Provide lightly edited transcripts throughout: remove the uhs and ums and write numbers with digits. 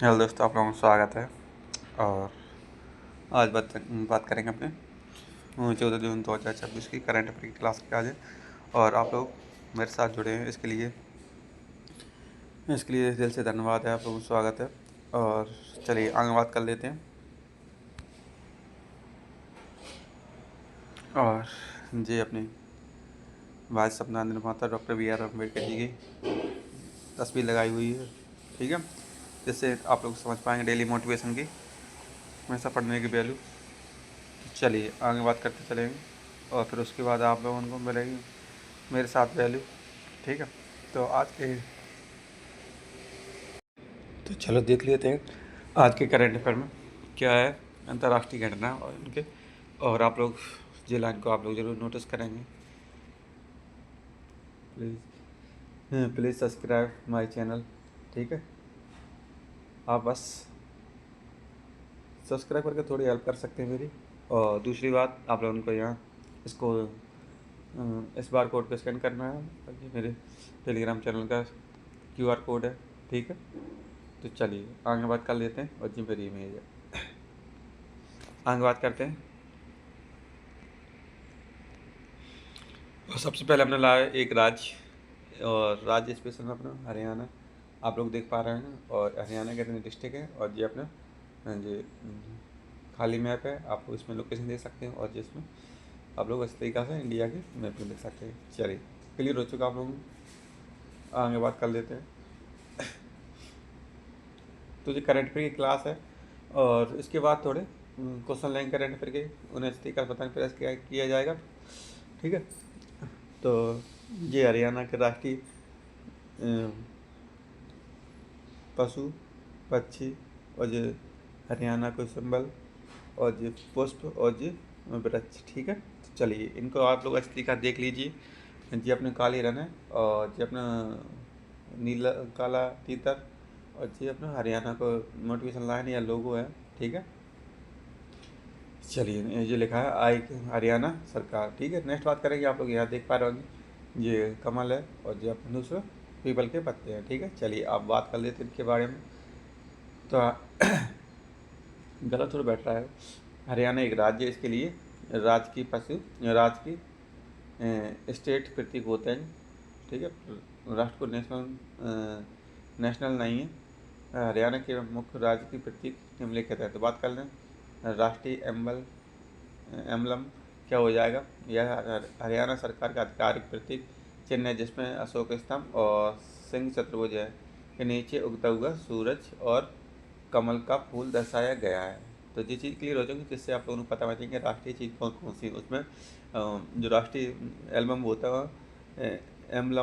Hello दोस्तों, आप लोगों का स्वागत है। और आज बात करेंगे अपने 14 जून 2026 की करंट अफेयर की क्लास की आज है। और आप लोग मेरे साथ जुड़े हैं इसके लिए दिल से धन्यवाद है, आप लोगों का स्वागत है। और चलिए आगे बात कर लेते हैं। और जी अपनी भारत संविधान निर्माता डॉक्टर BR अम्बेडकर जी की तस्वीर लगाई हुई है, ठीक है, जिससे आप लोग समझ पाएंगे डेली मोटिवेशन की हमेशा पढ़ने की वैल्यू। चलिए आगे बात करते चलेंगे और फिर उसके बाद आप लोगों को मिलेगी मेरे साथ वैल्यू, ठीक है। तो चलो देख लेते हैं आज के करंट अफेयर में क्या है, अंतर्राष्ट्रीय घटना और उनके। और आप लोग जी लाइन को आप लोग ज़रूर नोटिस करेंगे। प्लीज़ सब्सक्राइब माय चैनल, ठीक है। आप बस सब्सक्राइब करके थोड़ी हेल्प कर सकते हैं मेरी। और दूसरी बात, आप लोगों को यहाँ इसको इस बार कोड को स्कैन करना है, ये मेरे टेलीग्राम चैनल का QR कोड है, ठीक है। तो चलिए आगे बात कर लेते हैं। और जी मेरी इमेज है, आगे बात करते हैं। और सबसे पहले हमने लाया एक राज्य, और राज्य स्पेशल में अपना हरियाणा आप लोग देख पा रहे हैं। और हरियाणा के कितने डिस्ट्रिक्ट है, और ये अपना ये खाली मैप है, आप इसमें लोकेशन देख सकते हैं। और जिसमें आप लोग इस तरीक़ा से इंडिया के मैप में देख सकते हैं। चलिए क्लियर हो चुका आप लोगों को, आगे बात कर लेते हैं। तो ये करंट अफेयर की क्लास है, और इसके बाद थोड़े क्वेश्चन लेंगे करंट अफेयर के, उन्हें इस तरीक़ा से बताने प्रयास किया जाएगा, ठीक है। तो ये हरियाणा के राष्ट्रीय पशु पक्षी, और ये हरियाणा को सिंबल, और ये पुष्प, और ये वृक्ष, ठीक है। तो चलिए इनको आप लोग अच्छी तरीका देख लीजिए। ये अपने काली हिरन है, और ये अपना नीला काला तीतर, और ये अपना हरियाणा को मोटिवेशन लाइन या लोगो है, ठीक है। चलिए ये लिखा है आई हरियाणा सरकार, ठीक है। नेक्स्ट बात करेंगे, आप लोग यहाँ देख पा रहे होंगे ये कमल है, और ये अपने दूसरे पीपल के पत्ते हैं, ठीक है। चलिए आप बात कर लेते हैं इनके बारे में। तो गलत थोड़ा बैठ रहा है। हरियाणा एक राज्य है, इसके लिए राज्य की स्टेट प्रतीक होते हैं, ठीक है। राष्ट्र को नेशनल नहीं है। हरियाणा के मुख्य राज्य की प्रतीक निम्नलिखित है। तो बात कर लें राष्ट्रीय एम्बलम क्या हो जाएगा। यह हरियाणा सरकार का आधिकारिक प्रतीक चिन्ह है, जिसमें अशोक स्तंभ और सिंह चतुर्भुज है, के नीचे उगता हुआ सूरज और कमल का फूल दर्शाया गया है। तो ये चीज़ क्लियर हो जाएगी, जिससे आप लोगों को पता चलेंगे राष्ट्रीय चीज़ कौन कौन सी उसमें जो राष्ट्रीय एम्बलम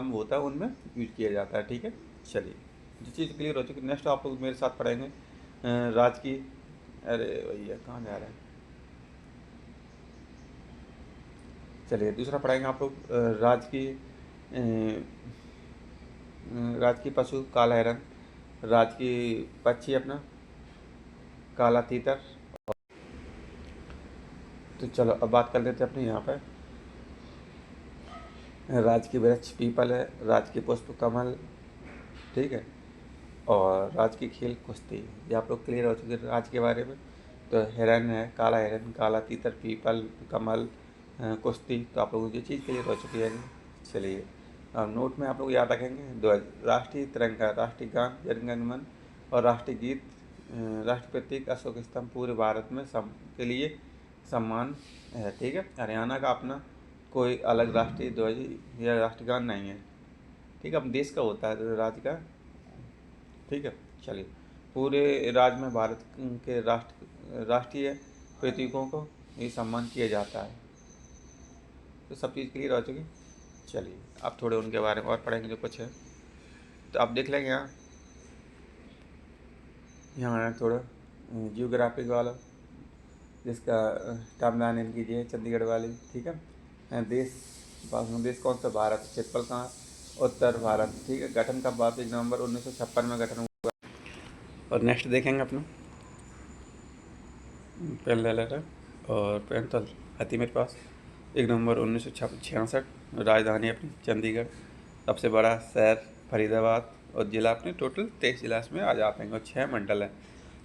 होता है उनमें यूज किया जाता है, ठीक है। चलिए जो चीज़ क्लियर हो चुकी, नेक्स्ट आप लोग मेरे साथ पढ़ेंगे राज की। अरे भैया कहाँ जा रहे हैं। चलिए दूसरा पढ़ाएंगे आप लोग राज की पशु काला हिरन, राज की पक्षी अपना काला तीतर। तो चलो अब बात कर लेते हैं अपने यहाँ पर। राज की वृक्ष पीपल है, राज की पुष्प कमल, ठीक है। और राज की खेल कुश्ती, ये आप लोग क्लियर हो चुके हैं राज के बारे में। तो हिरन है, काला हिरन, काला तीतर, पीपल, कमल, कुश्ती, तो आप लोगों को ये चीज़ क्लियर हो चुकी है। चलिए अब नोट में आप लोग याद रखेंगे ध्वज, राष्ट्रीय तिरंगा, राष्ट्रीय गान जन गण मन, और राष्ट्रीय गीत, राष्ट्र प्रतीक अशोक स्तंभ पूरे भारत में के लिए सम्मान है, ठीक है। हरियाणा का अपना कोई अलग राष्ट्रीय ध्वज या राष्ट्रगान नहीं है, ठीक है। अब देश का होता है राज्य का, ठीक है। चलिए पूरे राज्य में भारत के राष्ट्रीय प्रतीकों को ये सम्मान किया जाता है। तो सब चीज़ क्लियर हो चुकी। चलिए अब थोड़े उनके बारे में और पढ़ेंगे जो कुछ है, तो आप देख लेंगे यहाँ है थोड़ा जियोग्राफिक वाला, जिसका टाइमलाइन इनकी ये है चंडीगढ़ वाली, ठीक है। देश कौन सा, भारत, क्षेत्रफल कहाँ, उत्तर भारत, ठीक है। गठन कब हुआ, 1 नवंबर 1956 में गठन हुआ। और नेक्स्ट देखेंगे अपना पेन ले लेकर और पेंसिल आती मेरे पास। 1 नवंबर 1966, राजधानी अपनी चंडीगढ़, सबसे बड़ा शहर फरीदाबाद, और जिला अपने टोटल 23 जिला इसमें आ जाते हैं और 6 मंडल है।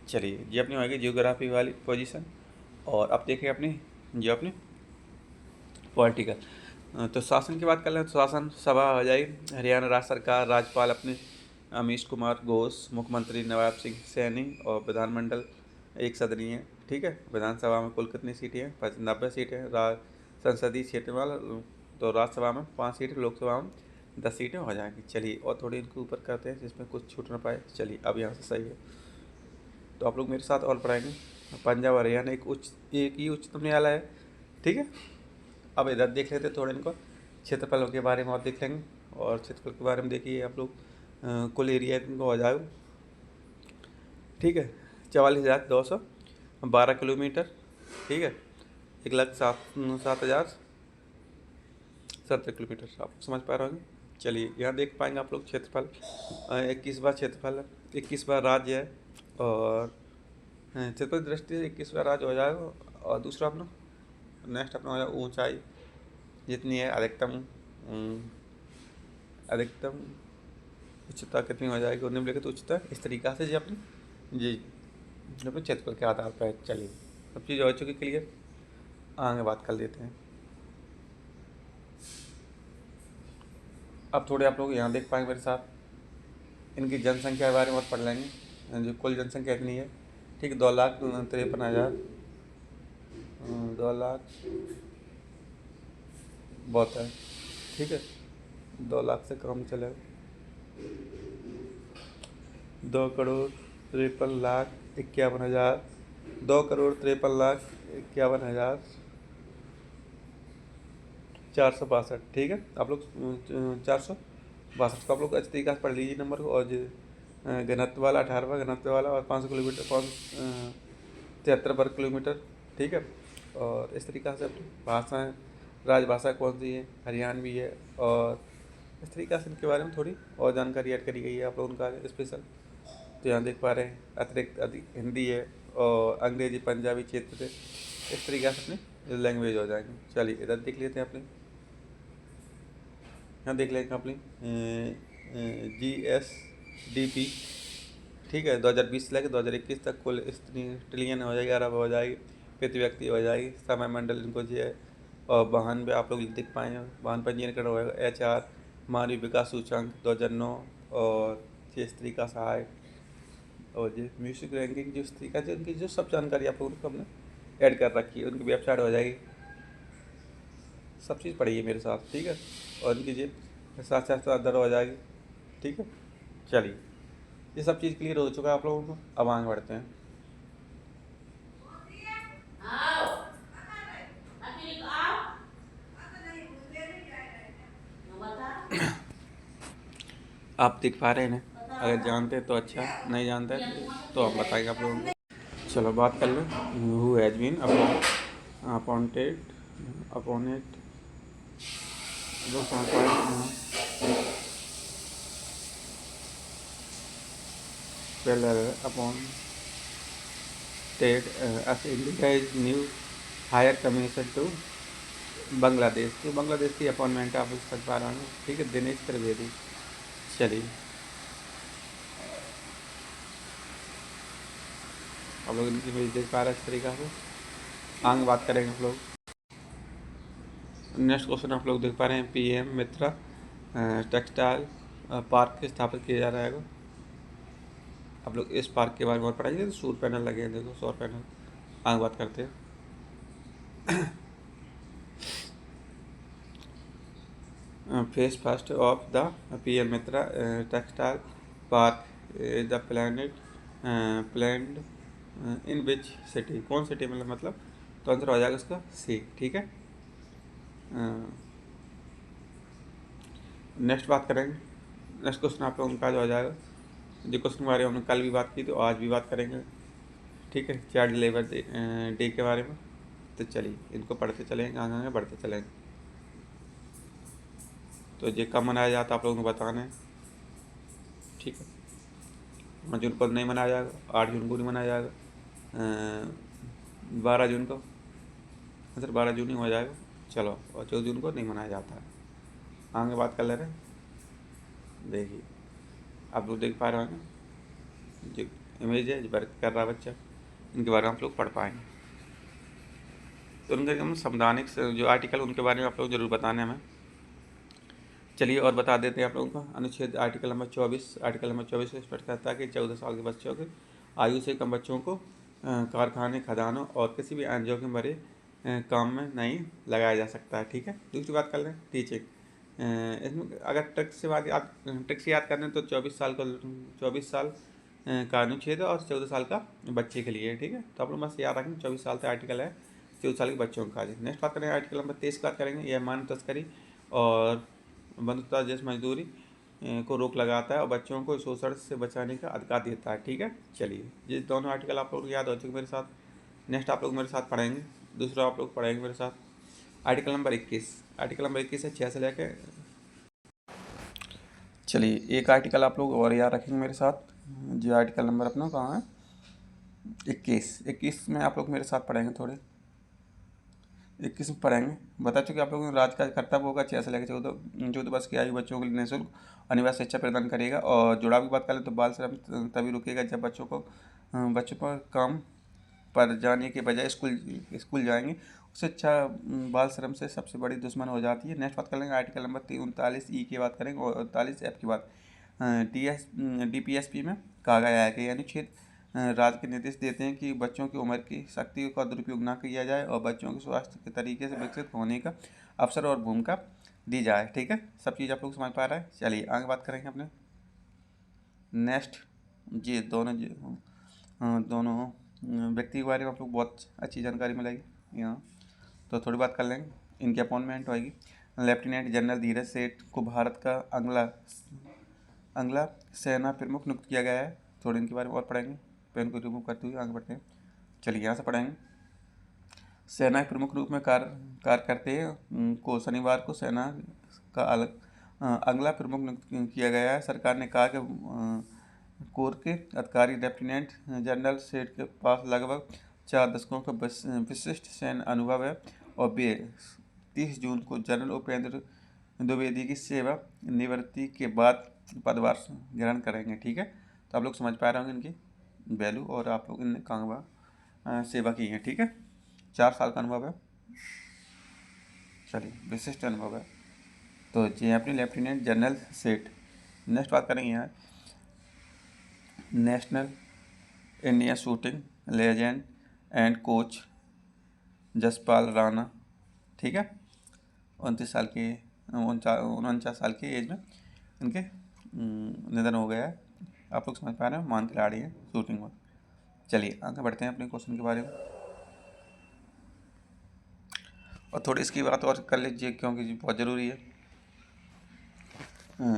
चलिए ये अपनी होगी जियोग्राफी वाली पोजीशन। और अब देखें अपनी जो अपनी पॉलिटिकल, तो शासन की बात कर लें तो शासन सभा हो जाएगी हरियाणा राज्य सरकार, राज्यपाल अपने अमीश कुमार घोष, मुख्यमंत्री नवाब सिंह सैनी और विधानमंडल एक सदनीय है। ठीक है, विधानसभा में कुल कितनी सीटें हैं? 90 सीटें हैं। संसदीय क्षेत्र वाला तो राज्यसभा में 5 सीटें, लोकसभा में 10 सीटें हो जाएंगी। चलिए और थोड़ी इनको ऊपर करते हैं जिसमें कुछ छूट ना पाए। चलिए अब यहाँ से सही है तो आप लोग मेरे साथ और पढ़ाएंगे। पंजाब हरियाणा एक ही उच्चतम न्यायालय है। ठीक है, अब इधर देख लेते थोड़े इनको क्षेत्रफल के बारे में और देख लेंगे। और क्षेत्रफल के बारे में देखिए आप लोग, कुल एरिया इनको हो जाएगा। ठीक है, 44,212 किलोमीटर। ठीक है, 1,07,070 किलोमीटर। आप समझ पा रहे होंगे। चलिए यहाँ देख पाएंगे आप लोग क्षेत्रफल 21वां क्षेत्रफल है, 21वां राज्य है। और क्षेत्रफल की दृष्टि से 21वां राज्य हो जाएगा। और दूसरा अपना नेक्स्ट अपना हो जाएगा ऊंचाई जितनी है, अधिकतम उच्चता कितनी हो जाएगी और निम्नलिखित उच्चता इस तरीक़ा से जी अपनी जी अपने क्षेत्रफल के आधार पर। चलिए सब चीज़ हो चुकी क्लियर, आगे बात कर लेते हैं। अब थोड़े आप लोग यहाँ देख पाएंगे मेरे साथ, इनकी जनसंख्या के बारे में पढ़ लेंगे। जो कुल जनसंख्या कितनी है? ठीक है, 2,53,000, 2,00,000 बहुत है। ठीक है, 2 लाख से कम चलेगा। 2,53,51,000, 2,53,51,462। ठीक है, आप लोग 462 को आप लोग अच्छी तरीके से पढ़ लीजिए नंबर को। और घनत्व वाला 18वां घनत्व वाला और 500 किलोमीटर 573 वर्ग किलोमीटर। ठीक है, और इस तरीक़ा से अपनी भाषाएँ, राजभाषा कौन सी है? हरियाणवी है। और इस तरीक़े से इनके बारे में थोड़ी और जानकारी ऐड करी गई है आप लोगों का स्पेशल। तो यहाँ देख पा रहे हैं अतिरिक्त अधिक हिंदी है और अंग्रेजी पंजाबी क्षेत्र से इस तरीके से अपनी लैंग्वेज हो जाएंगे। चलिए इधर देख लेते हैं अपने, यहाँ देख लेंगे अपनी GSDP। ठीक है, 2020 से लेकर 2021 तक कुल इतनी ट्रिलियन हो जाएगी, अरब हो जाएगी, प्रति व्यक्ति हो जाएगी। समय मंडल इनको जो है। और वाहन पे आप लोग देख पाएंगे, वाहन पंजीकरण होगा HR मानवीय विकास सूचकांक 2009 और इस तरीका से आए। और जो म्यूजिक रैंकिंग जिस तरीका से उनकी जो सब जानकारी आप लोगों को हमने ऐड कर रखी है, उनकी वेबसाइट हो जाएगी। सब चीज़ पढ़िए मेरे साथ। ठीक है, और उनकी जी साथ साथ दर हो जाएगी। ठीक है, चलिए ये सब चीज़ क्लियर हो चुका है आप लोगों को। अब आगे बढ़ते हैं। आप देख पा रहे हैं ना, अगर जानते हैं तो अच्छा, नहीं जानते तो हम बताएंगे आप लोगों को। चलो बात कर लें, who has been appointed appointed appointed as India is new higher commission to Bangladesh. तो बांग्लादेश की अपॉइंटमेंट आप समझ पा रहे हैं। ठीक है, दिनेश त्रिवेदी। चलिए आप लोग इनकी इमेज देख पा रहे हैं इस तरीक़ा से। आगे बात करेंगे आप लोग। नेक्स्ट क्वेश्चन आप लोग देख पा रहे हैं, PM मित्रा टेक्सटाइल पार्क स्थापित किया जा रहा है। आप लोग इस पार्क के बारे में और पढ़ाइए। तो सौर पैनल लगे हैं, देखो सौर पैनल। आगे बात करते हैं। Phase first of the PM Mitra textile park the planned in which city, कौन सिटी मतलब तो आंसर हो जाएगा उसका C। ठीक है, नेक्स्ट बात करेंगे। नेक्स्ट क्वेश्चन आप लोगों का जो हो जाएगा, जो क्वेश्चन के बारे में हमने कल भी बात की तो आज भी बात करेंगे। ठीक है, चाइल्ड लेबर डे के बारे में। तो चलिए इनको पढ़ते चलेंगे, आगे बढ़ते चलेंगे। तो ये कब मनाया जाता है आप लोगों को बताना है। ठीक है, 9 जून को नहीं मनाया जाएगा, 8 जून को नहीं मनाया जाएगा, 12 जून को, सर 12 जून ही हो जाएगा। चलो, और 14 जून को नहीं मनाया जाता है। आगे बात कर ले रहे हैं। देखिए आप लोग देख पा रहे होंगे, जो इमेज है, जो वर्क कर रहा है बच्चा, इनके बारे में आप लोग पढ़ पाएंगे। तो उनके हम संवैधानिक जो आर्टिकल, उनके बारे में आप लोग जरूर बताने हमें। चलिए और बता देते हैं आप लोगों को। अनुच्छेद आर्टिकल नंबर 24, आर्टिकल नंबर 24 से स्पष्ट करता है कि 14 साल के बच्चों के आयु से कम बच्चों को कारखाने, खदानों और किसी भी अन्य जोखिम भरे काम में नहीं लगाया जा सकता है। ठीक है। दूसरी बात कर लें, टीचिंग। इसमें अगर ट्रिक से याद करें तो 24 साल का अनुच्छेद है और 14 साल का बच्चे के लिए है। ठीक है। तो आप लोग बस याद रखें 24 साल का आर्टिकल है, 14 साल के बच्चों का। नेक्स्ट बात करेंगे आर्टिकल नंबर 23 की बात करेंगे। यह मानव तस्करी और बंधुता जैसी मजदूरी को रोक लगाता है और बच्चों को शोषण से बचाने का अधिकार देता है। ठीक है। चलिए, ये दोनों आर्टिकल आप लोगों को याद हो चुके मेरे साथ। नेक्स्ट आप लोग मेरे साथ पढ़ेंगे, दूसरा आप लोग पढ़ेंगे मेरे साथ आर्टिकल नंबर 21। आर्टिकल नंबर 21 है 6 से लेकर। चलिए, एक आर्टिकल आप लोग और याद रखेंगे मेरे साथ, जो आर्टिकल नंबर अपना कहाँ है, 21 में आप लोग मेरे साथ पढ़ेंगे। थोड़े 21 में पढ़ेंगे। बता चुके आप लोगों को राज्य का कर्तव्य होगा 6 से लेकर 14 वर्ष की आयु बच्चों के लिए निःशुल्क अनिवार्य शिक्षा प्रदान करेगा। और जुड़ाव की बात करें तो बाल श्रम तभी रुकेगा जब बच्चों पर काम पर जाने के बजाय स्कूल जाएंगे। उससे अच्छा बाल श्रम से सबसे बड़ी दुश्मन हो जाती है। नेक्स्ट बात कर लेंगे आर्टिकल नंबर 39 की बात करेंगे और 39 की बात DPSP में कहा गया है कि अनुच्छेद राज्य के निर्देश देते हैं कि बच्चों की उम्र की शक्ति का दुरुपयोग न किया जाए और बच्चों के स्वास्थ्य के तरीके से विकसित होने का अवसर और भूमिका दी जाए। ठीक है। सब चीज़ आप लोग समझ पा रहे हैं। चलिए आगे बात करेंगे अपने नेक्स्ट। जी दोनों व्यक्ति के बारे में आप लोग बहुत अच्छी जानकारी मिलेगी यहाँ। तो थोड़ी बात कर लेंगे। इनकी अपॉइंटमेंट होगी। लेफ्टिनेंट जनरल धीरज सेठ को भारत का अगला सेना प्रमुख नियुक्त किया गया है। थोड़ी इनके बारे में और पढ़ेंगे। पेन को रिमूव करते हुए आगे बढ़ते हैं। चलिए यहाँ से पढ़ेंगे। सेना के प्रमुख रूप में कार्य करते को शनिवार को सेना का अगला प्रमुख नियुक्त किया गया है। सरकार ने कहा कि कोर के अधिकारी लेफ्टिनेंट जनरल सेठ के पास लगभग 4 दशकों का विशिष्ट सैन्य अनुभव है और वे 30 जून को जनरल उपेंद्र द्विवेदी की सेवा निवृत्ति के बाद पदभार ग्रहण करेंगे। ठीक है। तो आप लोग समझ पा रहे होंगे इनकी वैल्यू और आप लोग इनने कहाँ सेवा की है। ठीक है। 4 साल का अनुभव है। चलिए, विशिष्ट अनुभव है। तो जी अपनी लेफ्टिनेंट जनरल सेठ। नेक्स्ट बात करेंगे यहाँ national India shooting legend and coach Jaspal Rana. ठीक है। 49 साल की एज में इनके निधन हो गया है। आप लोग समझ पा रहे हैं, महान खिलाड़ी हैं शूटिंग में। चलिए आगे बढ़ते हैं अपने क्वेश्चन के बारे में और थोड़ी इसकी बात और कर लीजिए क्योंकि बहुत ज़रूरी है।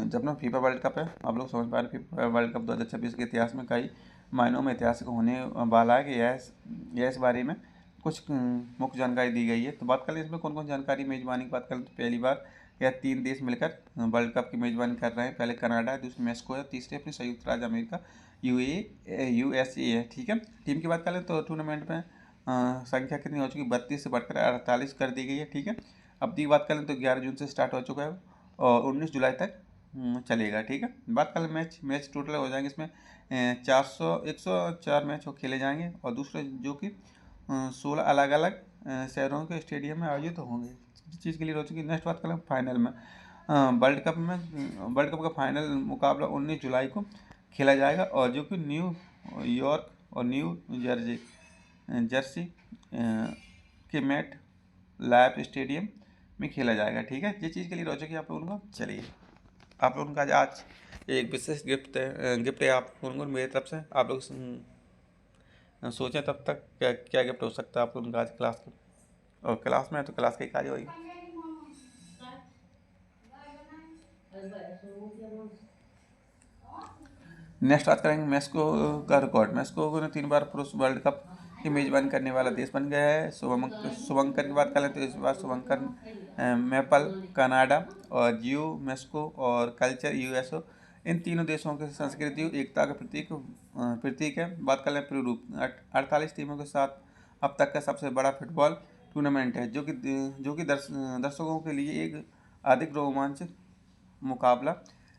जब ना फीफा वर्ल्ड कप है, आप लोग समझ पा रहे हैं फीफा वर्ल्ड कप 2026 के इतिहास में कई मायनों में ऐतिहासिक होने वाला है कि यह इस बारे में कुछ मुख्य जानकारी दी गई है। तो बात कर लें इसमें कौन कौन जानकारी मेज़बानी की बात करें तो पहली बार यह 3 देश मिलकर वर्ल्ड कप की मेज़बानी कर रहे हैं। पहले कनाडा है, दूसरी मेक्सिको है, तीसरी अपनी संयुक्त राज्य अमेरिका USA है। ठीक है। टीम की बात कर लें तो टूर्नामेंट में संख्या कितनी हो चुकी, 32 से बढ़कर 48 कर दी गई है। ठीक है। अब की बात करें तो 11 जून से स्टार्ट हो चुका है और 19 जुलाई तक चलेगा। ठीक है। बात कर मैच टोटल हो जाएंगे इसमें 104 मैच खेले जाएंगे और दूसरे जो कि 16 अलग अलग शहरों के स्टेडियम में आयोजित होंगे। चीज़ क्लियर हो चुकी है। नेक्स्ट बात करें फाइनल में वर्ल्ड कप का फाइनल मुकाबला 19 जुलाई को खेला जाएगा और जो कि न्यू यॉर्क और न्यू जर्सी के मेट लाइफ स्टेडियम में खेला जाएगा। ठीक है। ये चीज़ क्लियर हो चुकी है आप लोगों को। चलिए, आप लोगों का आज एक विशेष गिफ्ट है आप लोगों को मेरी तरफ से। आप लोग सोचें तब तक क्या क्या गिफ्ट हो सकता है आप लोगों का आज क्लास के, और क्लास में है तो क्लास की कार्य होगी। नेक्स्ट बात करेंगे मेक्सिको का रिकॉर्ड। मेक्सिको ने 3 बार पुरुष वर्ल्ड कप की मेजबानी करने वाला देश बन गया है। शुभंकर की बात करें तो इस बार शुभंकर मैपल कनाडा और जियो मेक्सिको और कल्चर यूएसओ, इन तीनों देशों की संस्कृति एकता का प्रतीक है। बात कर लें प्रारूप, 48 टीमों के साथ अब तक का सबसे बड़ा फुटबॉल टूर्नामेंट है जो कि दर्शकों के लिए एक अधिक रोमांचक मुकाबला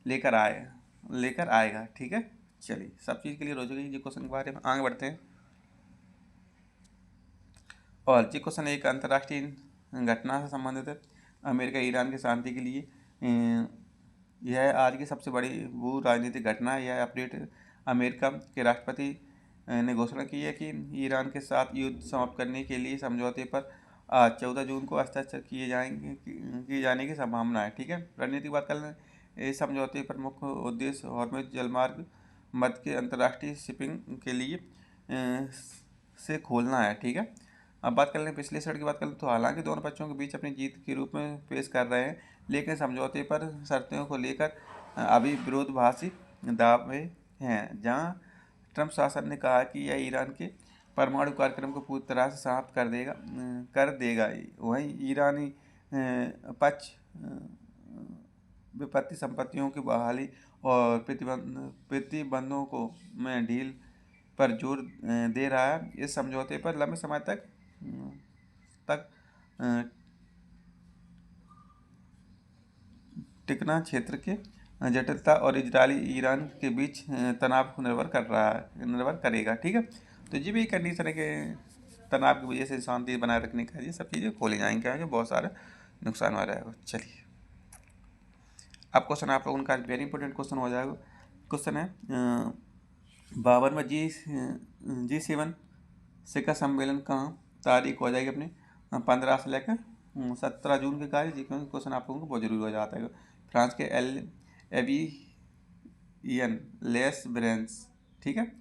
लेकर आए। लेकर आएगा। ठीक है, चलिए सब चीज़ क्लियर हो चुकी है जी क्वेश्चन के बारे में, आगे बढ़ते हैं। और जी क्वेश्चन एक अंतर्राष्ट्रीय घटना से संबंधित है। अमेरिका ईरान की शांति के लिए यह आज की सबसे बड़ी भू राजनीतिक घटना है। यह अपडेट अमेरिका के राष्ट्रपति ने घोषणा की है कि ईरान के साथ युद्ध समाप्त करने के लिए समझौते पर आज 14 जून को हस्ताक्षर किए जाने की संभावना है। ठीक है, रणनीति की बात कर लें। इस समझौते पर मुख्य उद्देश्य हॉर्मुज़ जलमार्ग मध्य के अंतर्राष्ट्रीय शिपिंग के लिए से खोलना है। ठीक है, अब बात कर लें विश्लेषण की बात कर लें तो हालांकि दोनों पक्षों के बीच अपनी जीत के रूप में पेश कर रहे हैं, लेकिन समझौते पर शर्तों को लेकर अभी विरोधाभासी दावे हैं। जहां ट्रंप शासन ने कहा कि यह ईरान के परमाणु कार्यक्रम को पूरी तरह से समाप्त कर देगा, वहीं ईरानी पक्ष विपत्ति संपत्तियों की बहाली और प्रतिबंधों को में ढील पर जोर दे रहा है। इस समझौते पर लंबे समय तक टिकना क्षेत्र के जटिलता और इजरायली ईरान के बीच तनाव को निर्भर करेगा। ठीक है, तो ये भी कंडीशन है कि तनाव की वजह से शांति बनाए रखने का ये सब चीज़ें खोली जाएंगी, आगे बहुत सारे नुकसान हो जाएगा। चलिए अब क्वेश्चन आप लोगों का वेरी इंपॉर्टेंट क्वेश्चन हो जाएगा। क्वेश्चन है 52वां G7 शिखर सम्मेलन कहाँ तारीख हो जाएगी अपनी 15 से लेकर 17 जून के कार्य। क्वेश्चन आप लोगों को बहुत जरूरी हो जाता है। फ्रांस के एवियन लेस ब्रेंस, ठीक है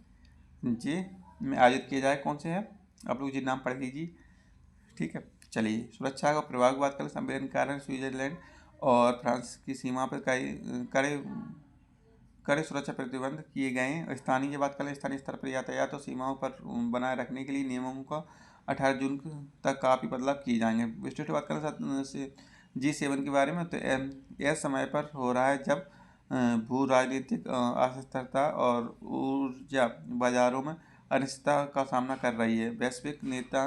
जी में आयोजित किए जाए। कौन से हैं आप लोग जी नाम पढ़ लीजिए। ठीक है, चलिए सुरक्षा का प्रभाव की बात करें। सम्मेलन के कारण स्विट्जरलैंड और फ्रांस की सीमा पर कड़े सुरक्षा प्रतिबंध किए गए हैं। स्थानीय की बात करें, स्थानीय स्तर पर यातायात और सीमाओं पर बनाए रखने के लिए नियमों का 18 जून तक काफ़ी बदलाव किए जाएंगे। विस्तृत बात करें G7 के बारे में तो यह समय पर हो रहा है जब भू राजनीतिक अस्थिरता और ऊर्जा बाजारों में अनिश्चितता का सामना कर रही है। वैश्विक नेता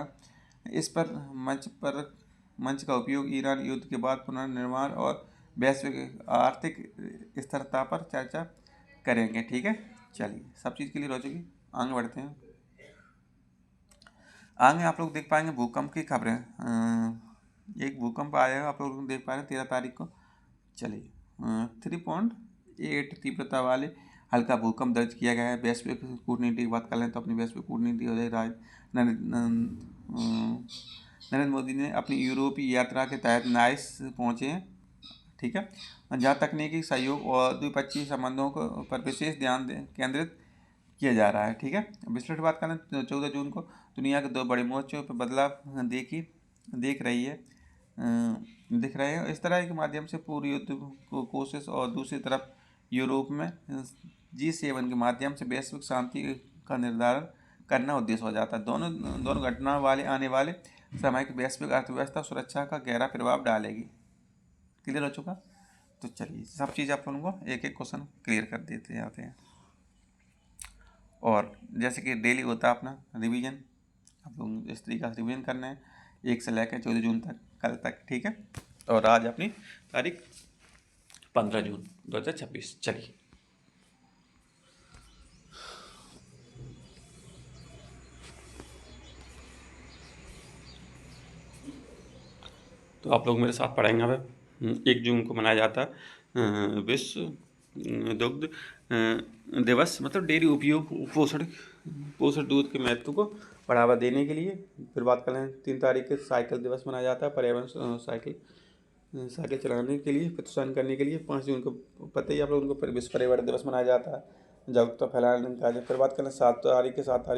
इस मंच का उपयोग ईरान युद्ध के बाद पुनर्निर्माण और वैश्विक आर्थिक स्थिरता पर चर्चा करेंगे। ठीक है, चलिए सब चीज़ क्लियर हो चुकी, आगे बढ़ते हैं। आगे आप लोग देख पाएंगे भूकंप की खबरें। एक भूकंप आया, आप लोग देख पा रहे हैं 13 तारीख को। चलिए 3.8 तीव्रता वाले हल्का भूकंप दर्ज किया गया है। वैश्विक कूटनीति की बात कर लें तो अपनी वैश्विक कूटनीति हो जाए नरेंद्र मोदी ने अपनी यूरोपीय यात्रा के तहत नाइस पहुँचे हैं। ठीक है, जहाँ तकनीकी सहयोग और द्विपक्षीय संबंधों पर विशेष ध्यान केंद्रित किया जा रहा है। ठीक है, विस्तृत बात करें तो 14 जून को दुनिया के 2 बड़े मोर्चों पर बदलाव दिख रहे हैं। इस तरह के माध्यम से पूर्व युद्ध को कोशिश और दूसरी तरफ यूरोप में G7 के माध्यम से वैश्विक शांति का निर्धारण करना उद्देश्य हो जाता है। दोनों घटना आने वाले समय की वैश्विक अर्थव्यवस्था सुरक्षा का गहरा प्रभाव डालेगी। क्लियर हो चुका, तो चलिए सब चीज़ आप लोगों को एक एक क्वेश्चन क्लियर कर देते जाते हैं। और जैसे कि डेली होता है अपना रिवीजन, आप लोग इस तरीके से रिवीजन करना है 1 से लेकर 14 जून तक, कल तक। ठीक है, और आज अपनी तारीख 15 जून 2026। चलिए तो आप लोग मेरे साथ पढ़ेंगे। अब 1 जून को मनाया जाता है विश्व दुग्ध दिवस, मतलब डेयरी उपयोग पोषण दूध के महत्व को बढ़ावा देने के लिए। फिर बात करें 3 तारीख को साइकिल दिवस मनाया जाता है, पर्यावरण साइकिल चलाने के लिए प्रोत्साहन करने के लिए। 5 जून को पता ही आप लोगों को विश्व पर्यावरण दिवस मनाया जाता है, जागरूकता फैलाने का। फिर बात करें 7 तारीख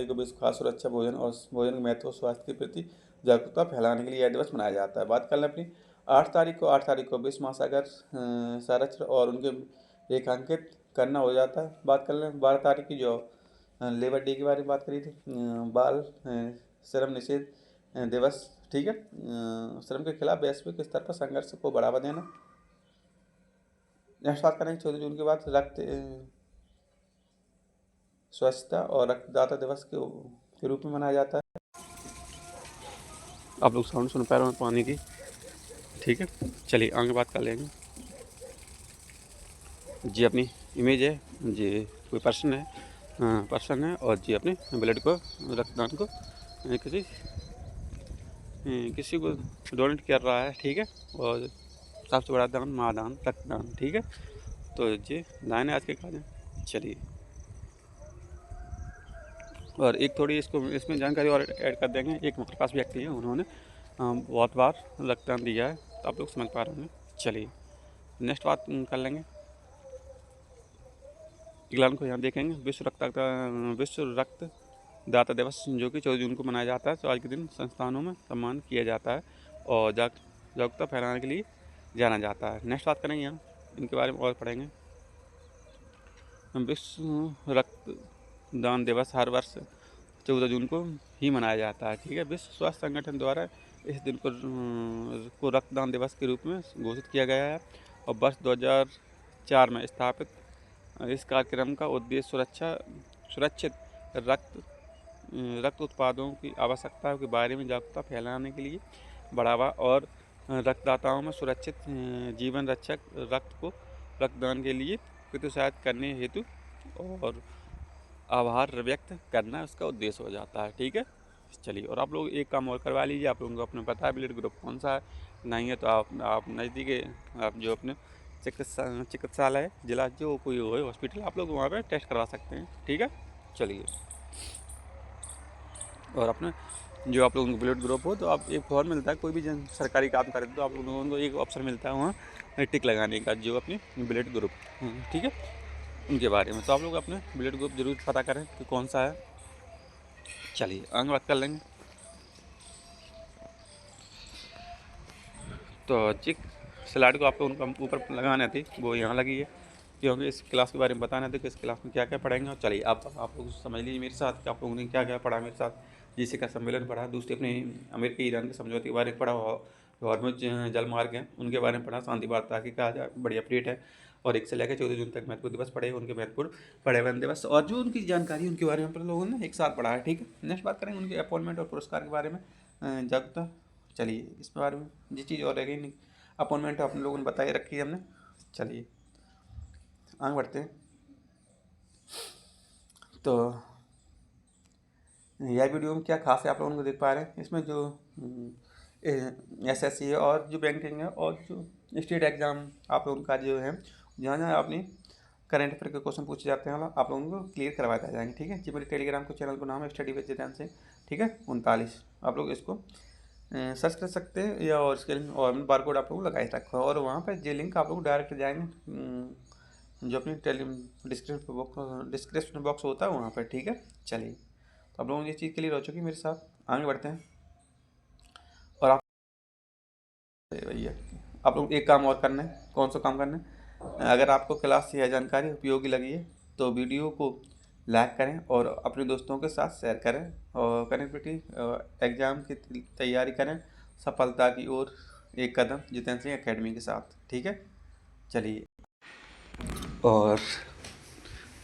को विश्व खाद्य सुरक्षा भोजन और भोजन के महत्व स्वास्थ्य के प्रति जागरूकता फैलाने के लिए यह दिवस मनाया जाता है। बात कर लें अपनी 8 तारीख को विश्व महासागर संरक्षण और उनके रेखांकित करना हो जाता है। बात कर लें 12 तारीख की जो लेबर डे के बारे में बात करी थी, बाल श्रम निषेध दिवस। ठीक है, श्रम के खिलाफ वैश्विक स्तर पर संघर्ष को बढ़ावा देना। नेक्स्ट बात करेंगे 14 जून के बाद रक्त स्वच्छता और रक्तदाता दिवस के रूप में मनाया जाता है। आप लोग साउंड सुन पा रहे हो पानी की। ठीक है, चलिए आगे बात कर लेंगे जी अपनी इमेज है जी, कोई पर्सन है और जी अपने ब्लड को, रक्तदान को किसी किसी को डोनेट कर रहा है, ठीक है। और सबसे बड़ा दान महादान रक्तदान, ठीक है। तो जी लाइन है आज के काज। चलिए, और एक थोड़ी इसको इसमें जानकारी और ऐड कर देंगे। एक हमारे पास व्यक्ति है, उन्होंने बहुत बार रक्तदान दिया है, तो आप लोग समझ पा रहे होंगे। चलिए नेक्स्ट बात कर लेंगे। अगला को यहाँ देखेंगे, विश्व रक्तदाता दिवस जो कि 14 जून को मनाया जाता है। तो आज के दिन संस्थानों में सम्मान किया जाता है और जागरूकता फैलाने के लिए जाना जाता है। नेक्स्ट बात करेंगे हम इनके बारे में और पढ़ेंगे। विश्व रक्तदान दिवस हर वर्ष 14 जून को ही मनाया जाता है, ठीक है। विश्व स्वास्थ्य संगठन द्वारा इस दिन को रक्तदान दिवस के रूप में घोषित किया गया है और वर्ष 2004 में स्थापित इस कार्यक्रम का उद्देश्य सुरक्षित रक्त उत्पादों की आवश्यकता के बारे में जागरूकता फैलाने के लिए बढ़ावा और रक्तदाताओं में सुरक्षित जीवन रक्षक रक्त को रक्तदान के लिए प्रोत्साहित करने हेतु और आभार व्यक्त करना उसका उद्देश्य हो जाता है, ठीक है। चलिए, और आप लोग एक काम और करवा लीजिए। आप लोगों को अपने पता है ब्लड ग्रुप कौन सा है, नहीं है तो आप नज़दीक आप जो अपने चिकित्सालय जिला जो कोई हो हॉस्पिटल, आप लोग वहाँ पे टेस्ट करवा सकते हैं, ठीक है। चलिए, और अपने जो आप लोगों को ब्लड ग्रुप हो तो आप एक फॉर्म मिलता है, कोई भी जन सरकारी काम करते तो आप लोगों को एक ऑप्शन मिलता है वहाँ टिक लगाने का, जो अपनी ब्लड ग्रुप, ठीक है, उनके बारे में। तो आप लोग अपने ब्लड ग्रुप जरूर पता करें कि कौन सा है। चलिए आगे बात कर लेंगे। तो चिक स्लाइड को आप लोगों को ऊपर लगाने थी, वो यहाँ लगी है, क्योंकि इस क्लास के बारे में बताना थे कि इस क्लास में क्या क्या पढ़ाएंगे। और चलिए आप लोग समझ लीजिए मेरे साथ कि आप लोगों ने क्या क्या पढ़ा मेरे साथ। जिसे का सम्मेलन पढ़ा, दूसरे अपने अमेरिका ईरान के समझौते के बारे में पढ़ा, हॉर्मुज जल मार्ग हैं उनके बारे में पढ़ा, शांति वार्ता की कहा जाए बड़ी अपडेट है। और 1 से लेकर 14 जून तक महत्वपूर्ण दिवस पढ़े, उनके महत्वपूर्ण पर्यावरण दिवस और जो उनकी जानकारी उनके बारे में लोगों ने एक साथ पढ़ा है, ठीक है। नेक्स्ट बात करेंगे उनके अपॉइंटमेंट और पुरस्कार के बारे में जागरूकता। चलिए इस बारे में जिस चीज़ और रह गई, अपॉइंटमेंट आप लोगों ने बताई रखी है हमने। चलिए आगे बढ़ते हैं। तो यह वीडियो में क्या खास है आप लोगों को देख पा रहे हैं, इसमें जो SSC है और जो बैंकिंग है और जो स्टेट एग्ज़ाम आप लोगों का जो है, जहाँ जहाँ अपनी करंट अफेयर के क्वेश्चन पूछे जाते हैं आप लोगों को क्लियर करवाते जाएंगे, ठीक है। जी मेरे टेलीग्राम को चैनल को नाम है स्टडी विद जितेंद्र सिंह, ठीक है 39। आप लोग इसको सर्च कर सकते हैं या और इसके और बारकोड आप लोग लगाए रखा है और वहाँ पर जो लिंक आप लोग डायरेक्ट जाएंगे जो अपनी डिस्क्रिप्शन बॉक्स होता है वहाँ पर, ठीक है। चलिए, तो आप लोगों को ये चीज़ क्लियर हो चुकी है मेरे साथ, आगे बढ़ते हैं। और आप भैया आप लोग एक काम और करना है, कौन सा काम करना है, अगर आपको क्लास या जानकारी उपयोगी लगी है तो वीडियो को लाइक करें और अपने दोस्तों के साथ शेयर करें और कनेक्टिविटी एग्ज़ाम की तैयारी करें सफलता की ओर एक कदम जितेंद्र सिंह एकेडमी के साथ, ठीक है। चलिए, और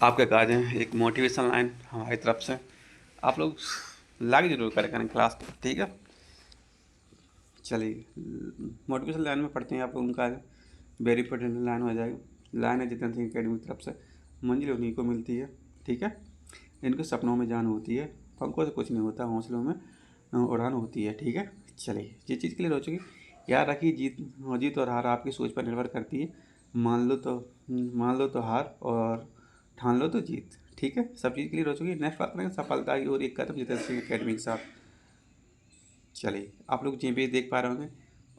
आपके काज है एक मोटिवेशन लाइन हमारी तरफ से, आप लोग लाइक जरूर करें क्लास, ठीक है। चलिए मोटिवेशन लाइन में पढ़ते हैं आप लोगों का वेरी इंपॉर्टेंट लाइन हो जाएगी। लाइन है जितेंद्र सिंह एकेडमी की तरफ से, मंजिल उन्हीं को मिलती है, ठीक है। इनके सपनों में जान होती है, पंखों से कुछ नहीं होता, हौसलों में उड़ान होती है, ठीक है। चलिए ये चीज़ क्लियर हो चुकी। याद रखिए जीत और हार आपकी सोच पर निर्भर करती है। मान लो तो हार और ठान लो तो जीत, ठीक है। सब चीज़ क्लियर हो चुकी है। नेक्स्ट बात करेंगे सफलता की ओर एक कदम जितेंद्र सिंह एकेडमी के साथ। चलिए आप लोग जी पे देख पा रहे होंगे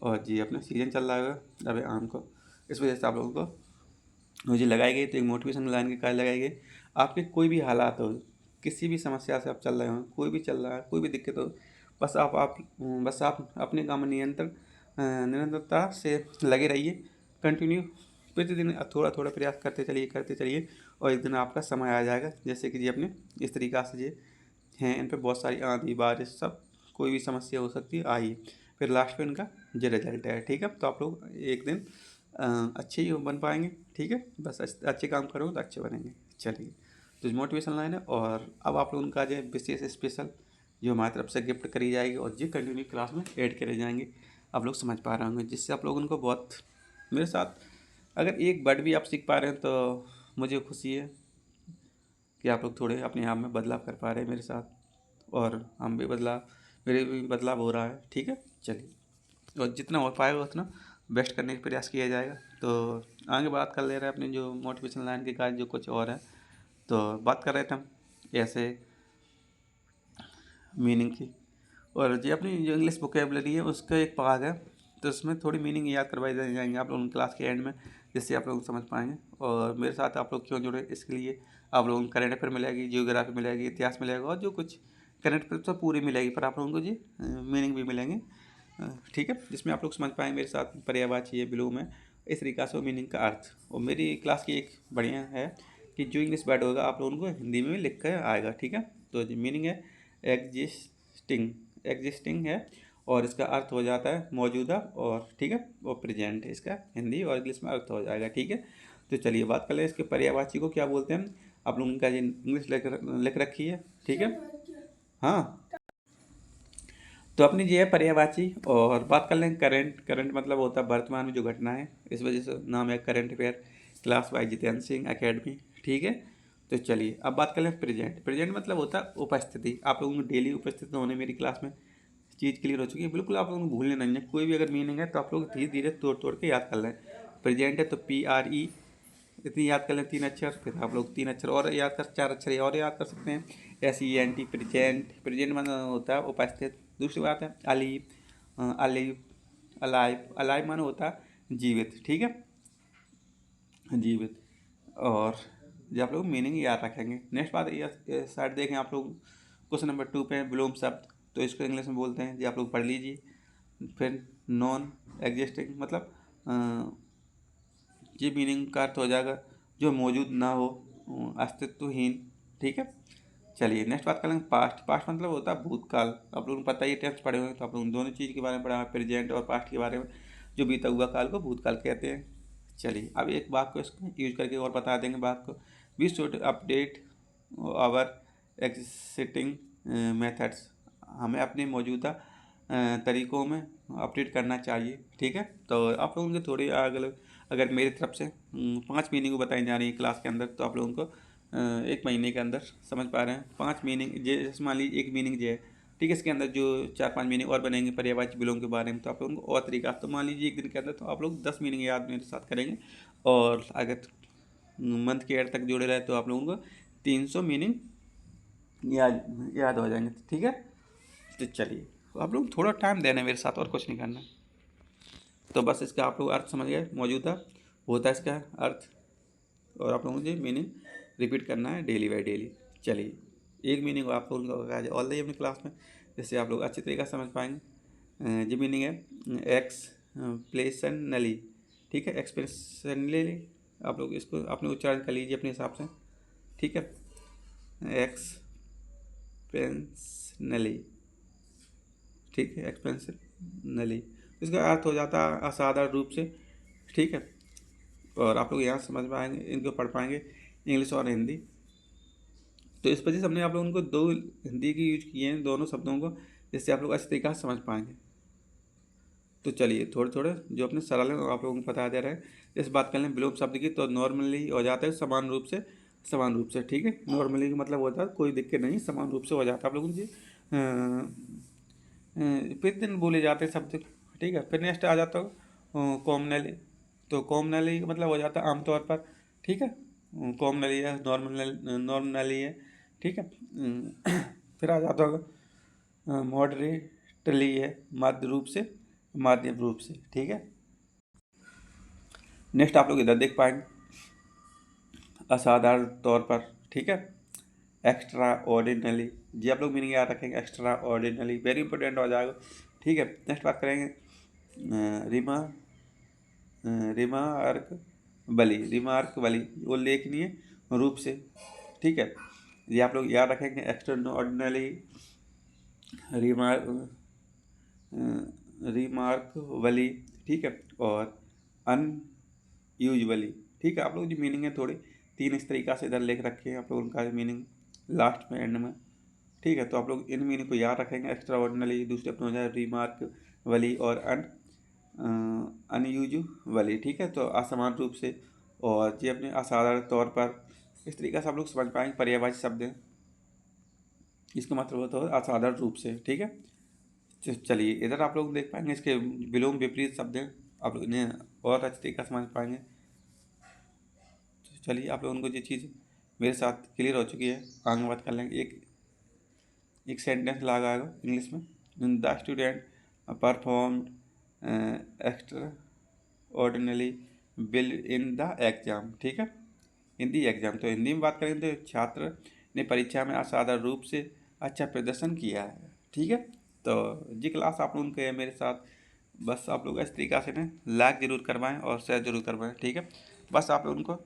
और जी अपना सीजन चल रहा है अभी आम को, इस वजह से आप लोगों को मुझे लगाई गई तो एक मोटिवेशन लाइन के कार्य लगाई गई। आपके कोई भी हालात हो, किसी भी समस्या से आप चल रहे हो, कोई भी चल रहा है, कोई भी दिक्कत हो, बस आप अपने काम में निरंतरता से लगे रहिए। कंटिन्यू प्रतिदिन थोड़ा थोड़ा प्रयास करते चलिए और एक दिन आपका समय आ जाएगा। जैसे कि जी अपने इस तरीक़ा से ये हैं, इन पर बहुत सारी आंधी बारिश सब कोई भी समस्या हो सकती है, आई फिर लास्ट में इनका जो रिजल्ट है, ठीक है। तो आप लोग एक दिन अच्छे ही बन पाएंगे, ठीक है। बस अच्छे काम करो तो अच्छे बनेंगे। चलिए तो मोटिवेशन लाइन है और अब आप लोग उनका जो विशेष स्पेशल जो हमारी तरफ से गिफ्ट करी जाएगी और जो कंटिन्यू क्लास में ऐड करे जाएंगे, आप लोग समझ पा रहे होंगे, जिससे आप लोग उनको बहुत मेरे साथ अगर एक वर्ड भी आप सीख पा रहे हैं तो मुझे खुशी है कि आप लोग थोड़े अपने आप में बदलाव कर पा रहे हैं मेरे साथ, और हम भी मेरे भी बदलाव हो रहा है। ठीक है, चलिए, और जितना हो पाएगा उतना बेस्ट करने का प्रयास किया जाएगा। तो आगे बात कर ले रहे हैं अपने जो मोटिवेशन लाइन के कार्य जो कुछ और है। तो बात कर रहे थे हम ऐसे मीनिंग की, और जी अपनी जो इंग्लिश वोकेबलरी है उसका एक भाग है, तो उसमें थोड़ी मीनिंग याद करवाई जाएंगे आप लोगों क्लास के एंड में, जिससे आप लोग समझ पाएंगे। और मेरे साथ आप लोग क्यों जुड़े, इसके लिए आप लोगों को करंट अफेयर मिलेगी, जियोग्राफी मिलेगी, इतिहास मिलेगा, और जो कुछ करंट अफेयर तो पूरी मिलेगी, पर आप लोगों को जी मीनिंग भी मिलेंगे। ठीक है, जिसमें आप लोग समझ पाएंगे मेरे साथ पर्यायवाची है, बिलोम है, इस तरीक़ा से मीनिंग का अर्थ। और मेरी क्लास की एक बढ़िया है कि जो इंग्लिश वर्ड होगा आप लोगों को हिंदी में भी लिख कर आएगा। ठीक है, तो जो मीनिंग है एग्जिस्टिंग है, और इसका अर्थ हो जाता है मौजूदा, और ठीक है, और प्रेजेंट है इसका हिंदी और इंग्लिश में अर्थ हो जाएगा। ठीक है, तो चलिए बात कर लें इसके पर्यायवाची को क्या बोलते हैं। आप लोगों का इंग्लिश लिख रखी है। ठीक है, हाँ, तो अपनी ये है पर्यायवाची। और बात कर लें करंट मतलब होता है वर्तमान में जो घटना है, इस वजह से नाम है current affair, class by Jitendra Singh Academy. ठीक है, तो चलिए अब बात कर लें प्रेजेंट मतलब होता है उपस्थिति। आप लोगों की डेली उपस्थित होने मेरी क्लास में चीज़ क्लियर हो चुकी है, बिल्कुल आप लोगों को भूलने नहीं है। कोई भी अगर मीनिंग है तो आप लोग धीरे धीरे तोड़ के याद कर लें। प्रेजेंट है तो PRE इतनी याद कर लें, 3 अक्षर, फिर आप लोग 3 अक्षर और याद कर, 4 अक्षर और याद कर सकते हैं। SENT प्रेजेंट मतलब होता है उपस्थित। दूसरी बात है अलीव अलाइव माने होता है जीवित। ठीक है, जीवित। और जो आप लोग मीनिंग याद रखेंगे। नेक्स्ट बात ये साइड देखें आप लोग, क्वेश्चन नंबर 2 पे विलोम शब्द, तो इसको इंग्लिश में बोलते हैं, जो आप लोग पढ़ लीजिए। फिर नॉन एग्जिस्टिंग मतलब ये मीनिंग का अर्थ हो जाएगा जो मौजूद ना हो, अस्तित्वहीन। ठीक है, चलिए नेक्स्ट बात करेंगे पास्ट मतलब होता है भूतकाल। आप लोगों को पता ही, टेंथ पढ़े हुए हैं तो आप लोगों दोनों चीज़ के बारे में पढ़ा है, प्रेजेंट और पास्ट के बारे में। जो बीता हुआ काल को भूतकाल कहते हैं। चलिए अब एक बात को इसको यूज करके और बता देंगे बात को। We should update our existing methods, हमें अपने मौजूदा तरीक़ों में अपडेट करना चाहिए। ठीक है, तो आप लोगों के थोड़ी अगर मेरी तरफ से 5 मीनिंग बताई जा रही है क्लास के अंदर, तो आप लोगों को 1 महीने के अंदर समझ पा रहे हैं 5 मीनिंग। जैसे मान लीजिए एक मीनिंग जो है, ठीक है, इसके अंदर जो 4-5 मीनिंग और बनेंगे पर्यायवाची विलोम के बारे में, तो आप लोगों को और तरीका। तो मान लीजिए एक दिन के अंदर तो आप लोग 10 मीनिंग याद मेरे साथ करेंगे, और अगर मंथ के एंड तक जुड़े रहे तो आप लोगों को 300 मीनिंग याद हो जाएंगे। ठीक है, तो चलिए आप लोग थोड़ा टाइम देना मेरे साथ, और कुछ नहीं करना। तो बस इसका आप लोग अर्थ समझ गए, मौजूदा होता है इसका अर्थ, और आप लोगों को मीनिंग रिपीट करना है डेली बाय डेली। चलिए एक मीनिंग आप लोगों को ऑलरेडी अपनी क्लास में, जिससे आप लोग अच्छी तरीके से समझ पाएंगे। जो मीनिंग है एक्सप्लेशनली। ठीक है, एक्सप्लेशनली आप लोग इसको अपने उच्चारण कर लीजिए अपने हिसाब से। ठीक है, एक्सप्लेशनली। ठीक है, एक्सप्लेशनली इसका अर्थ हो जाता है असाधारण रूप से। ठीक है, और आप लोग यहाँ समझ पाएंगे, इनको पढ़ पाएंगे इंग्लिश और हिंदी। तो इस वजह से हमने आप लोगों को 2 हिंदी की यूज किए हैं दोनों शब्दों को, जिससे आप लोग अच्छी तरीके से समझ पाएंगे। तो चलिए थोड़े थोड़े जो अपने सरल हैं आप लोगों को बता दे रहे हैं। इस बात कर लें विलोम शब्द की, तो नॉर्मली हो जाता है समान रूप से। ठीक है, नॉर्मली का मतलब होता है कोई दिक्कत नहीं, समान रूप से हो जाता है आप लोगों की। प्रतिदिन बोले जाते हैं शब्द। ठीक है, फिर नेक्स्ट आ जाता हो कॉमनली, तो कॉमनली का मतलब हो जाता है आमतौर पर। ठीक है, कॉमनली है, नॉर्मली है। ठीक है, फिर आ जाता होगा मॉडरेटली है, माध्यम रूप से। ठीक है, नेक्स्ट आप लोग इधर देख पाएंगे असाधारण तौर पर। ठीक है, एक्स्ट्रा ऑर्डिनरी, जी आप लोग मीनिंग याद रखेंगे, एक्स्ट्रा ऑर्डिनरी वेरी इंपॉर्टेंट हो जाएगा। ठीक है, नेक्स्ट बात करेंगे रिमार्क वाली उल्लेखनीय रूप से। ठीक है, ये आप लोग याद रखेंगे एक्स्ट्रा ऑर्डिनरी, रिमार्क वाली। ठीक है, और अनयूजुअली। ठीक है, आप लोग जो मीनिंग है थोड़ी 3 इस तरीक़ा से इधर लिख रखे हैं आप लोग उनका मीनिंग लास्ट में एंड में। ठीक है, तो आप लोग इन मीनिंग को याद रखेंगे, एक्स्ट्रा ऑर्डिनरी, दूसरे अपने हो जाए रिमार्क वाली, और अनयूजुअली। ठीक है, तो असमान रूप से और ये अपने असाधारण तौर पर इस तरीके से आप लोग समझ पाएंगे। पर्यायवाची शब्द है, इसका मतलब होता है असाधारण रूप से। ठीक है, चलिए इधर आप लोग देख पाएंगे इसके विलोम विपरीत शब्द हैं, आप लोग इन्हें और अच्छे तरीके से समझ पाएंगे। तो चलिए आप लोगों को ये चीज़ मेरे साथ क्लियर हो चुकी है, आगे बात कर लेंगे। एक सेंटेंस लगाएगा इंग्लिश में, the student performed extra ordinary bill in the exam. ठीक है, हिंदी एग्जाम, तो हिंदी में बात करें तो छात्र ने परीक्षा में असाधारण रूप से अच्छा प्रदर्शन किया है। ठीक है, तो जी क्लास आप लोगों के मेरे साथ, बस आप लोग इस तरीक़ा से ना लाइक ज़रूर करवाएं और शेयर ज़रूर करवाएं। ठीक है, बस आप लोगों को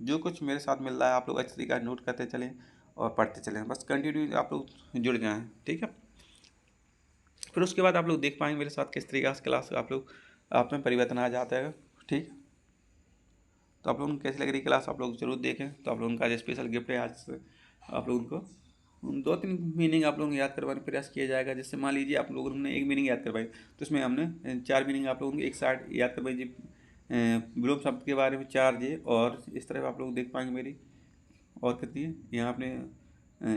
जो कुछ मेरे साथ मिल रहा है आप लोग अच्छी तरीक़ा नोट करते चलें और पढ़ते चलें, बस कंटिन्यू आप लोग जुड़ जाएँ। ठीक है, फिर उसके बाद आप लोग देख पाएंगे मेरे साथ किस तरीक़ा से क्लास आप में परिवर्तन आ जाता है। ठीक, तो आप लोगों को कैसी लग रही क्लास आप लोग जरूर देखें। तो आप लोगों का आज स्पेशल गिफ्ट है, आज से आप लोगों को 2-3 मीनिंग आप लोगों को याद करवाने का प्रयास किया जाएगा। जैसे मान लीजिए आप लोगों ने एक मीनिंग याद करवाई, तो इसमें हमने 4 मीनिंग आप लोगों को एक साइड याद करवाई जी, विलोम शब्द के बारे में 4 जी, और इस तरह आप लोग देख पाएंगे मेरी और कितनी है यहाँ आपने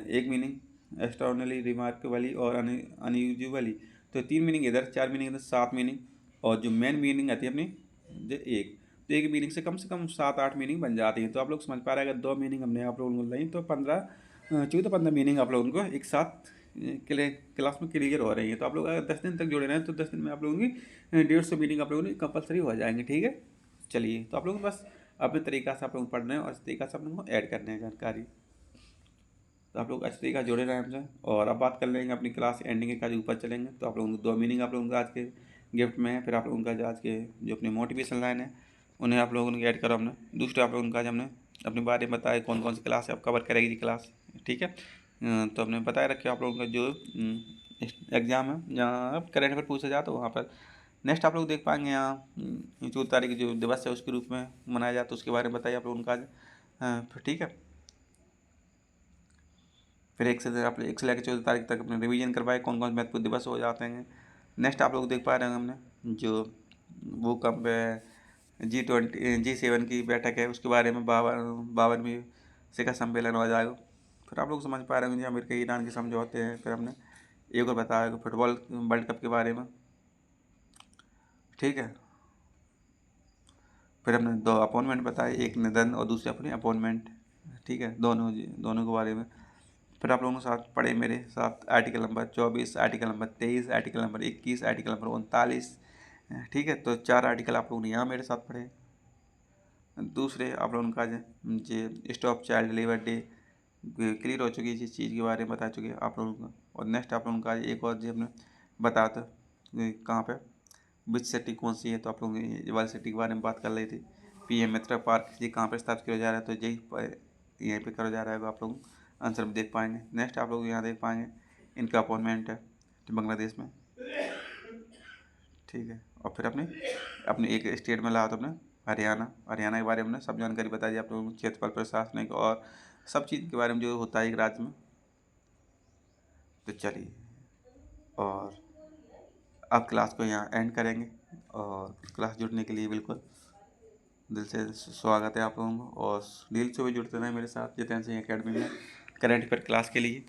एक मीनिंग एक्स्ट्राऑर्डिनरी, रिमार्क वाली और अनयूजुअली, तो 3 मीनिंग इधर, 4 मीनिंग इधर, 7 मीनिंग, और जो मेन मीनिंग आती है अपनी एक, तो एक मीनिंग से कम 7-8 मीनिंग बन जाती है। तो आप लोग समझ पा रहे हैं, अगर 2 मीनिंग हमने आप लोगों को लाई तो 14-15 मीनिंग आप लोगों को एक साथ क्लास में क्लियर हो रही है। तो आप लोग अगर 10 दिन तक जुड़े रहें तो 10 दिन में आप लोगों की 150 मीनिंग आप लोगों की कंपलसरी हो जाएंगे। ठीक है, चलिए तो आप लोग बस अपने तरीक़ा से आप लोग पढ़ना है और इस तरीक़ा से आप लोगों को ऐड करने हैं जानकारी। तो आप लोग अच्छी तरीक़ा जुड़े रहें हमसे। और अब बात कर लेंगे अपनी क्लास एंडिंग का, जो ऊपर चलेंगे तो आप लोगों को 2 मीनिंग आप लोगों को आज के गिफ्ट में है। फिर आप लोगों का जो आज के जो अपने मोटिवेशन लाइन है उन्हें आप लोगों ने ऐड करा हमने। दूसरा आप लोगों का हमने अपने बारे में बताया कौन कौन सी क्लास है आप कवर करेगी क्लास। ठीक है, तो हमने बताया रखे आप लोगों का जो एग्ज़ाम है जहाँ करंट अफेयर पूछा जाए तो वहाँ पर नेक्स्ट आप लोग देख पाएंगे यहाँ 14 तारीख जो दिवस है उसके रूप में मनाया जाता है, उसके बारे में बताइए आप लोगों का आज। फिर ठीक है, फिर एक से लेकर 14 तारीख तक अपने रिवीजन करवाए कौन कौन से महत्वपूर्ण दिवस हो जाते हैं। नेक्स्ट आप लोग देख पा रहे हैं हमने जो भूकंप है, G7 की बैठक है उसके बारे में 52वीं शिखर सम्मेलन हो जाएगा। फिर आप लोग समझ पा रहे होंगे अमेरिका ईरान के समझौते हैं। फिर हमने एक और बताया फुटबॉल वर्ल्ड कप के बारे में। ठीक है, फिर हमने 2 अपॉइंटमेंट बताए, एक निधन और दूसरे अपनी अपॉइंटमेंट। ठीक है, दोनों के बारे में। फिर आप लोगों के साथ पढ़े मेरे साथ article number 24, article number 23, article number 21, article number 39। ठीक है, तो 4 आर्टिकल आप लोगों ने यहाँ मेरे साथ पढ़े। दूसरे आप लोगों का जो stop child labour day clear हो चुकी है, इस चीज़ के बारे में बता चुके आप लोगों को। और नेक्स्ट आप लोगों का एक और जो हमने बताया था कहाँ पे विच सिटी कौन सी है, तो आप लोग ये वाली सिटी के बारे में बात कर रही थी। PM मित्रा पार्क ये कहाँ पर स्थापित किया जा रहा है, तो यहीं पे करा जा रहा है। आप लोग आंसर में देख पाएंगे। नेक्स्ट आप लोग यहाँ देख पाएंगे इनका अपॉइंटमेंट है बांग्लादेश में। ठीक है, और फिर अपने एक स्टेट में ला तो अपने हरियाणा के बारे में सब जानकारी बता दी आप लोगों को, क्षेत्रफल, प्रशासनिक और सब चीज़ के बारे में जो होता है एक राज्य में। तो चलिए, और अब क्लास को यहाँ एंड करेंगे और क्लास जुड़ने के लिए बिल्कुल दिल से स्वागत है आप लोगों को। और दिल से भी जुड़ते रहें मेरे साथ जितेंद्र सिंह अकेडमी में करंट अफेयर क्लास के लिए।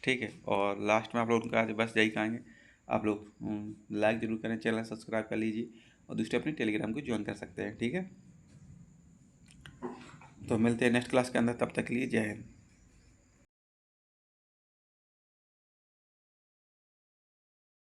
ठीक है, और लास्ट में आप लोगों का आज बस यही कहेंगे, आप लोग लाइक ज़रूर करें, चैनल सब्सक्राइब कर लीजिए और दूसरे अपने टेलीग्राम को ज्वाइन कर सकते हैं। ठीक है, तो मिलते हैं नेक्स्ट क्लास के अंदर, तब तक के लिए जय हिंद।